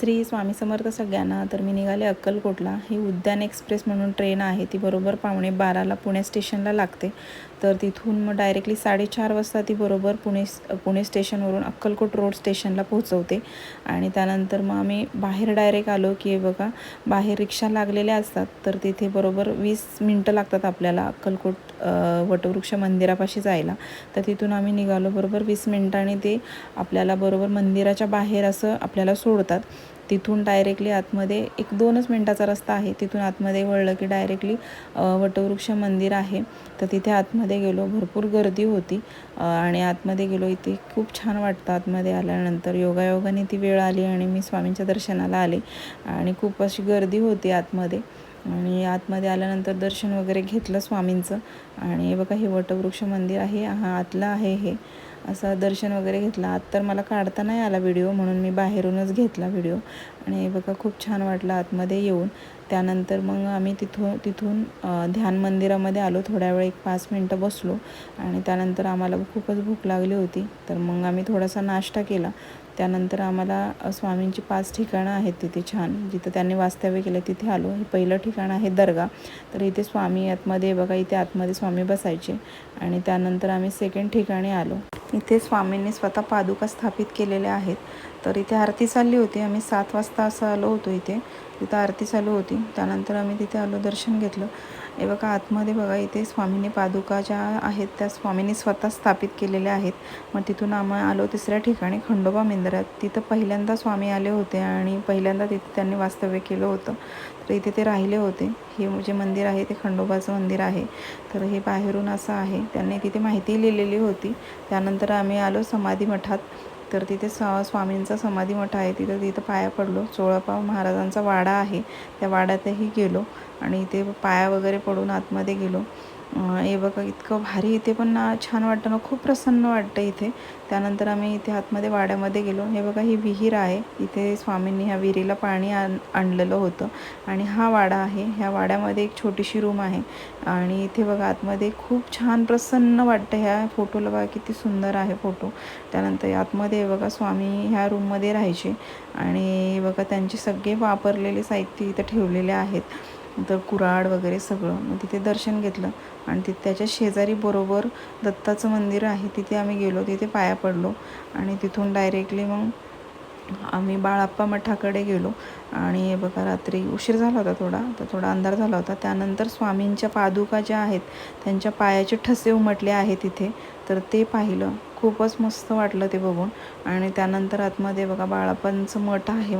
श्री स्वामी समर्थ सगळ्यांना. तर मी निघाले अक्कलकोटला. ही उद्यान एक्सप्रेस म्हणून ट्रेन आहे, ती बरोबर 11:15ला पुणे स्टेशनला लागते. तर तिथून मग डायरेक्टली 4:30 वाजता ती बरोबर पुणे स्टेशनवरून अक्कलकोट रोड स्टेशनला पोहोचवते. आणि त्यानंतर मग आम्ही बाहेर डायरेक्ट आलो की बघा, बाहेर रिक्षा लागलेल्या असतात. तर तिथे बरोबर 20 मिनटं लागतात आपल्याला अक्कलकोट वटवृक्ष मंदिरापाशी जायला. तर तिथून आम्ही निघालो. बरोबर 20 मिनटांनी ते आपल्याला बरोबर मंदिराच्या बाहेर असं आपल्याला सोडतात. तिथून डायरेक्टली आतमध्ये 1-2च मिनटाचा रस्ता आहे. तिथून आतमध्ये वळलं की डायरेक्टली वटवृक्ष मंदिर आहे. तर तिथे आतमध्ये गेलो. भरपूर गर्दी होती आणि आतमध्ये गेलो. इथे खूप छान वाटतं आतमध्ये आल्यानंतर. योगायोगाने ती वेळ आली आणि मी स्वामींच्या दर्शनाला आले आणि खूप अशी गर्दी होती आतमध्ये. आणि आतमध्ये आल्यानंतर दर्शन वगैरे घेतलं स्वामींचं. आणि बघा, हे वटवृक्ष मंदिर आहे, हा आतलं आहे. हे असं दर्शन वगैरे घेतलं. आत तर मला काढता नाही आला व्हिडिओ, म्हणून मी बाहेरूनच घेतला व्हिडिओ. आणि बघा, खूप छान वाटलं आतमध्ये येऊन. त्यानंतर मग आम्ही तिथून ध्यान मंदिरामध्ये आलो. थोड्या वेळ 1-5 मिनटं बसलो आणि त्यानंतर आम्हाला खूपच भूक लागली होती. तर मग आम्ही थोडासा नाश्ता केला. त्यानंतर आम्हाला स्वामींची 5 ठिकाणं आहेत तिथे छान, जिथं त्यांनी वास्तव्य केलं तिथे आलो. हे पहिलं ठिकाण आहे दर्गा. तर इथे स्वामी आतमध्ये बघा, इथे आतमध्ये स्वामी बसायचे. आणि त्यानंतर आम्ही सेकंड ठिकाणी आलो. इथे स्वामींनी स्वतः पादुका स्थापित केलेल्या आहेत. तर इथे आरती चालली होती. आम्ही 7 वाजता असं आलो होतो. तिथं आरती चालू होती. त्यानंतर आम्ही तिथे आलो, दर्शन घेतलं. हे बघा, आतमध्ये बघा, इथे स्वामींनी पादुका ज्या आहेत त्या स्वामींनी स्वतः स्थापित केलेल्या आहेत. मग तिथून आम्ही आलो तिसऱ्या ठिकाणी, खंडोबा मंदिरात. तिथं पहिल्यांदा स्वामी आले होते आणि पहिल्यांदा तिथे त्यांनी वास्तव्य केलं होतं. तर इथे ते राहिले होते. हे जे मंदिर आहे ते खंडोबाचं मंदिर आहे. तर हे बाहेरून असं आहे. त्यांनी तिथे माहिती लिहिलेली होती. त्यानंतर आम्ही आलो समाधी मठात. तर तिथे स्वामींचा समाधी मठ आहे. तिथं पाया पडलो. चोळप्पा महाराजांचा वाडा आहे, त्या वाड्यातही गेलो आणि इथे पाया वगैरे पडून आतमध्ये गेलो. हे बघा, इतकं भारी इथे पण छान वाटतं ना, खूप प्रसन्न वाटतं इथे. त्यानंतर आम्ही इथे आतमध्ये वाड्यामध्ये गेलो. हे बघा, ही विहीर आहे. इथे स्वामींनी ह्या विहिरीला पाणी आणलेलं होतं. आणि हा वाडा आहे. ह्या वाड्यामध्ये एक छोटीशी रूम आहे. आणि इथे बघा, आतमध्ये खूप छान प्रसन्न वाटतं. ह्या फोटोला बघा, किती सुंदर आहे फोटो. त्यानंतर आतमध्ये बघा, स्वामी ह्या रूममध्ये राहायचे. आणि बघा, त्यांचे सगळे वापरलेले साहित्य इथं ठेवलेले आहेत. तर कुऱ्हाड वगैरे सगळं. मग तिथे दर्शन घेतलं आणि त्याच्या शेजारी बरोबर दत्ताचं मंदिर आहे. तिथे आम्ही गेलो, तिथे पाया पडलो आणि तिथून डायरेक्टली मग आम्ही बाळाप्पा मठाकडे गेलो. आणि बघा, रात्री उशीर झाला होता, थोडा अंधार झाला होता. त्यानंतर स्वामींच्या पादुका ज्या आहेत त्यांच्या पायाचे ठसे उमटले आहेत तिथे. तर ते पाहिलं. खूपच मस्त वाटलं ते बघून. आणि त्यानंतर आतमध्ये बघा, बाळाप्पांचं मठ आहे.